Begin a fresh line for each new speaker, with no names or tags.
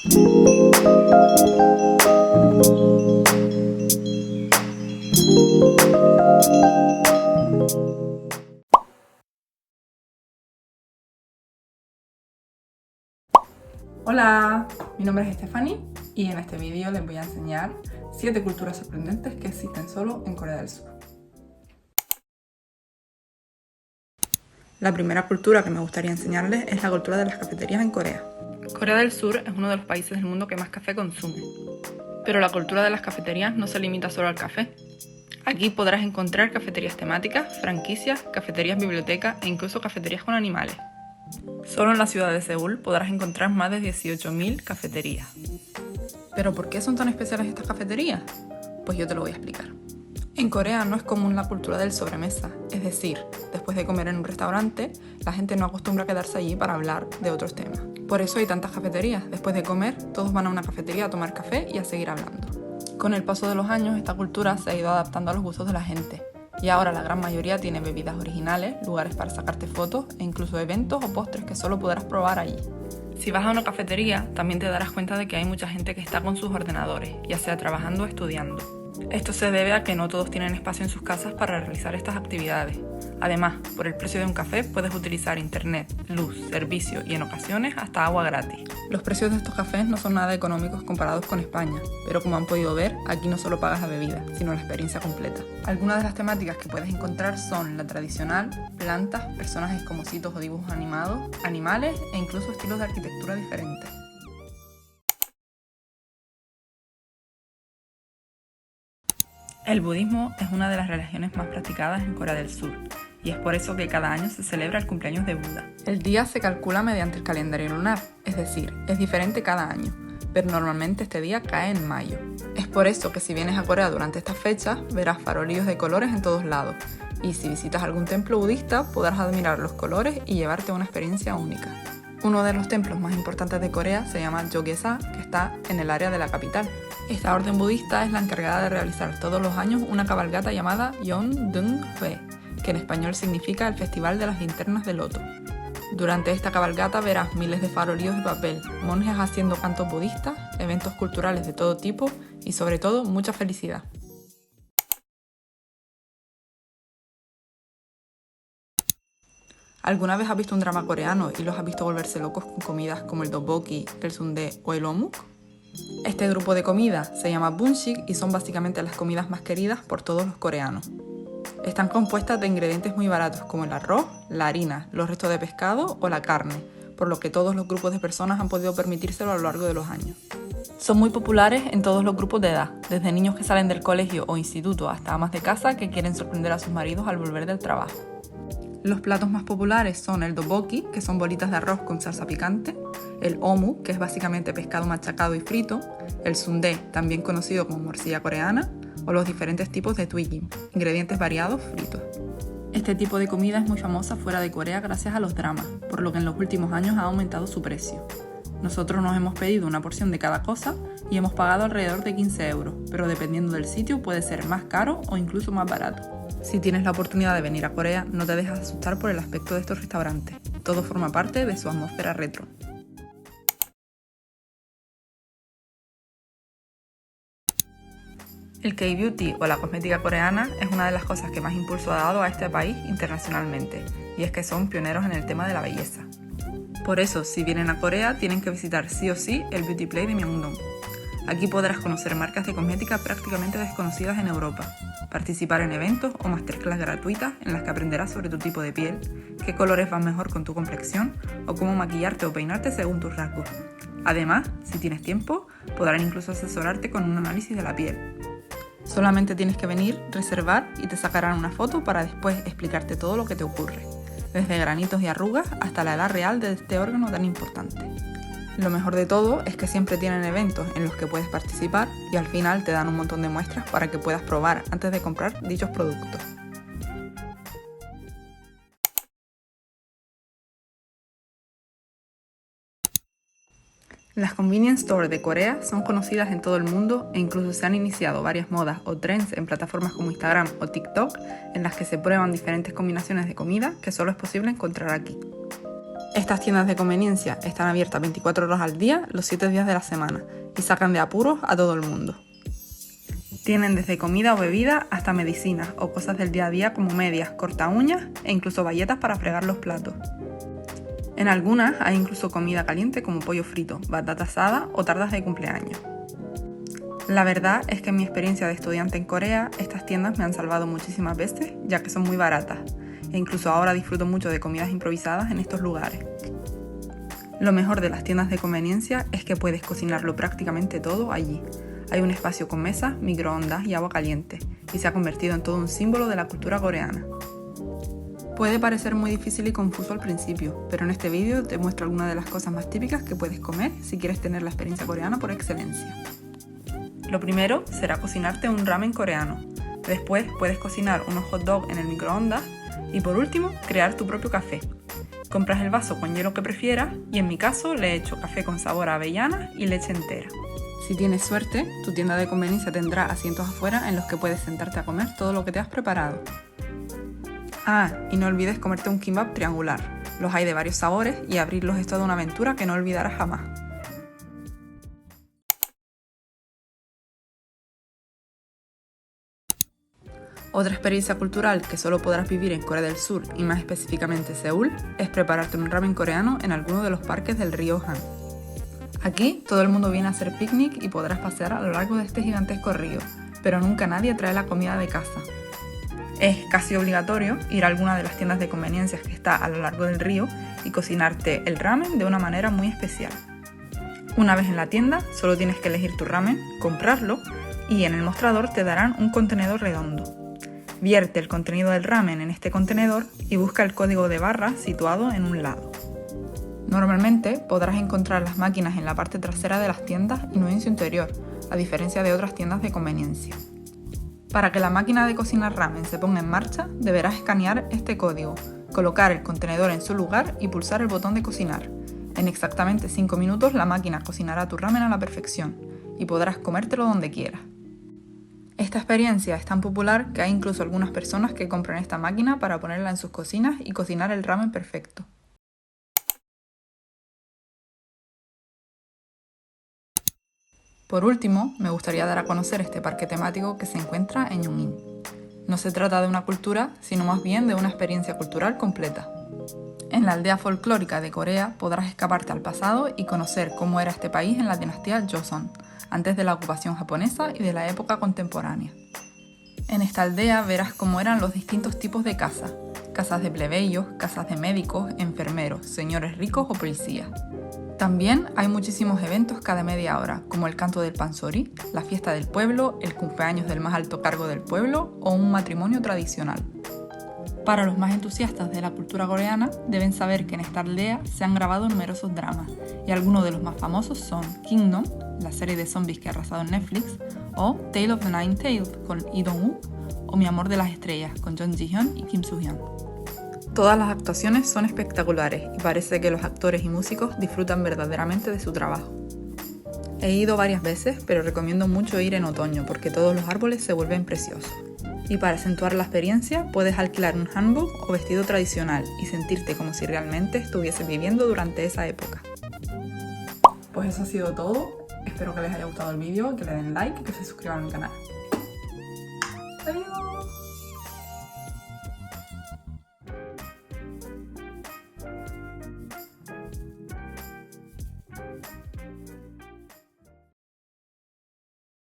Hola, mi nombre es Stephanie y en este vídeo les voy a enseñar 7 culturas sorprendentes que existen solo en Corea del Sur. La primera cultura que me gustaría enseñarles es la cultura de las cafeterías en Corea. Corea del Sur es uno de los países del mundo que más café consume. Pero la cultura de las cafeterías no se limita solo al café. Aquí podrás encontrar cafeterías temáticas, franquicias, cafeterías biblioteca e incluso cafeterías con animales. Solo en la ciudad de Seúl podrás encontrar más de 18.000 cafeterías. ¿Pero por qué son tan especiales estas cafeterías? Pues yo te lo voy a explicar. En Corea no es común la cultura del sobremesa, es decir, después de comer en un restaurante, la gente no acostumbra a quedarse allí para hablar de otros temas. Por eso hay tantas cafeterías. Después de comer, todos van a una cafetería a tomar café y a seguir hablando. Con el paso de los años, esta cultura se ha ido adaptando a los gustos de la gente. Y ahora la gran mayoría tiene bebidas originales, lugares para sacarte fotos e incluso eventos o postres que solo podrás probar allí. Si vas a una cafetería, también te darás cuenta de que hay mucha gente que está con sus ordenadores, ya sea trabajando o estudiando. Esto se debe a que no todos tienen espacio en sus casas para realizar estas actividades. Además, por el precio de un café puedes utilizar internet, luz, servicio y en ocasiones hasta agua gratis. Los precios de estos cafés no son nada económicos comparados con España, pero como han podido ver, aquí no solo pagas la bebida, sino la experiencia completa. Algunas de las temáticas que puedes encontrar son la tradicional, plantas, personajes como ositos o dibujos animados, animales e incluso estilos de arquitectura diferentes. El budismo es una de las religiones más practicadas en Corea del Sur, y es por eso que cada año se celebra el cumpleaños de Buda. El día se calcula mediante el calendario lunar, es decir, es diferente cada año, pero normalmente este día cae en mayo. Es por eso que si vienes a Corea durante estas fechas, verás farolillos de colores en todos lados, y si visitas algún templo budista, podrás admirar los colores y llevarte una experiencia única. Uno de los templos más importantes de Corea se llama Jogesa, que está en el área de la capital. Esta orden budista es la encargada de realizar todos los años una cabalgata llamada Yeondeunhue, que en español significa el Festival de las Linternas de Loto. Durante esta cabalgata verás miles de farolillos de papel, monjes haciendo cantos budistas, eventos culturales de todo tipo y sobre todo mucha felicidad. ¿Alguna vez has visto un drama coreano y los has visto volverse locos con comidas como el tteokbokki, el sundae o el omuk? Este grupo de comida se llama bunshik y son básicamente las comidas más queridas por todos los coreanos. Están compuestas de ingredientes muy baratos como el arroz, la harina, los restos de pescado o la carne, por lo que todos los grupos de personas han podido permitírselo a lo largo de los años. Son muy populares en todos los grupos de edad, desde niños que salen del colegio o instituto hasta amas de casa que quieren sorprender a sus maridos al volver del trabajo. Los platos más populares son el tteokbokki, que son bolitas de arroz con salsa picante, el omuk, que es básicamente pescado machacado y frito, el sundae, también conocido como morcilla coreana, o los diferentes tipos de tteokbokki, ingredientes variados fritos. Este tipo de comida es muy famosa fuera de Corea gracias a los dramas, por lo que en los últimos años ha aumentado su precio. Nosotros nos hemos pedido una porción de cada cosa y hemos pagado alrededor de 15 €, pero dependiendo del sitio puede ser más caro o incluso más barato. Si tienes la oportunidad de venir a Corea, no te dejes asustar por el aspecto de estos restaurantes. Todo forma parte de su atmósfera retro. El K-Beauty o la cosmética coreana es una de las cosas que más impulso ha dado a este país internacionalmente, y es que son pioneros en el tema de la belleza. Por eso, si vienen a Corea, tienen que visitar sí o sí el Beauty Play de Myeongdong. Aquí podrás conocer marcas de cosmética prácticamente desconocidas en Europa, participar en eventos o masterclass gratuitas en las que aprenderás sobre tu tipo de piel, qué colores van mejor con tu complexión o cómo maquillarte o peinarte según tus rasgos. Además, si tienes tiempo, podrán incluso asesorarte con un análisis de la piel. Solamente tienes que venir, reservar y te sacarán una foto para después explicarte todo lo que te ocurre, desde granitos y arrugas hasta la edad real de este órgano tan importante. Lo mejor de todo es que siempre tienen eventos en los que puedes participar y al final te dan un montón de muestras para que puedas probar antes de comprar dichos productos. Las convenience stores de Corea son conocidas en todo el mundo e incluso se han iniciado varias modas o trends en plataformas como Instagram o TikTok en las que se prueban diferentes combinaciones de comida que solo es posible encontrar aquí. Estas tiendas de conveniencia están abiertas 24 horas al día, los 7 días de la semana, y sacan de apuros a todo el mundo. Tienen desde comida o bebida hasta medicinas o cosas del día a día como medias, corta uñas e incluso bayetas para fregar los platos. En algunas hay incluso comida caliente como pollo frito, batata asada o tartas de cumpleaños. La verdad es que en mi experiencia de estudiante en Corea, estas tiendas me han salvado muchísimas veces, ya que son muy baratas, e incluso ahora disfruto mucho de comidas improvisadas en estos lugares. Lo mejor de las tiendas de conveniencia es que puedes cocinarlo prácticamente todo allí. Hay un espacio con mesas, microondas y agua caliente, y se ha convertido en todo un símbolo de la cultura coreana. Puede parecer muy difícil y confuso al principio, pero en este vídeo te muestro algunas de las cosas más típicas que puedes comer si quieres tener la experiencia coreana por excelencia. Lo primero será cocinarte un ramen coreano. Después puedes cocinar unos hot dogs en el microondas y por último crear tu propio café. Compras el vaso con hielo que prefieras y en mi caso le he hecho café con sabor a avellana y leche entera. Si tienes suerte, tu tienda de conveniencia tendrá asientos afuera en los que puedes sentarte a comer todo lo que te has preparado. Ah, y no olvides comerte un kimbap triangular. Los hay de varios sabores y abrirlos es toda una aventura que no olvidarás jamás. Otra experiencia cultural que solo podrás vivir en Corea del Sur y más específicamente Seúl es prepararte un ramen coreano en alguno de los parques del río Han. Aquí todo el mundo viene a hacer picnic y podrás pasear a lo largo de este gigantesco río, pero nunca nadie trae la comida de casa. Es casi obligatorio ir a alguna de las tiendas de conveniencias que está a lo largo del río y cocinarte el ramen de una manera muy especial. Una vez en la tienda, solo tienes que elegir tu ramen, comprarlo y en el mostrador te darán un contenedor redondo. Vierte el contenido del ramen en este contenedor y busca el código de barra situado en un lado. Normalmente podrás encontrar las máquinas en la parte trasera de las tiendas y no en su interior, a diferencia de otras tiendas de conveniencia. Para que la máquina de cocinar ramen se ponga en marcha, deberás escanear este código, colocar el contenedor en su lugar y pulsar el botón de cocinar. En exactamente 5 minutos la máquina cocinará tu ramen a la perfección y podrás comértelo donde quieras. Esta experiencia es tan popular que hay incluso algunas personas que compran esta máquina para ponerla en sus cocinas y cocinar el ramen perfecto. Por último, me gustaría dar a conocer este parque temático que se encuentra en Yongin. No se trata de una cultura, sino más bien de una experiencia cultural completa. En la aldea folclórica de Corea podrás escaparte al pasado y conocer cómo era este país en la dinastía Joseon, antes de la ocupación japonesa y de la época contemporánea. En esta aldea verás cómo eran los distintos tipos de casas: casas de plebeyos, casas de médicos, enfermeros, señores ricos o policías. También hay muchísimos eventos cada media hora, como el canto del pansori, la fiesta del pueblo, el cumpleaños del más alto cargo del pueblo o un matrimonio tradicional. Para los más entusiastas de la cultura coreana, deben saber que en esta aldea se han grabado numerosos dramas, y algunos de los más famosos son Kingdom, la serie de zombies que ha arrasado en Netflix, o Tale of the Nine Tails con Lee Dong-woo, o Mi amor de las estrellas con Jung Ji-hyun y Kim Soo-hyun. Todas las actuaciones son espectaculares y parece que los actores y músicos disfrutan verdaderamente de su trabajo. He ido varias veces, pero recomiendo mucho ir en otoño porque todos los árboles se vuelven preciosos. Y para acentuar la experiencia, puedes alquilar un hanbok o vestido tradicional y sentirte como si realmente estuvieses viviendo durante esa época. Pues eso ha sido todo. Espero que les haya gustado el vídeo, que le den like y que se suscriban al canal.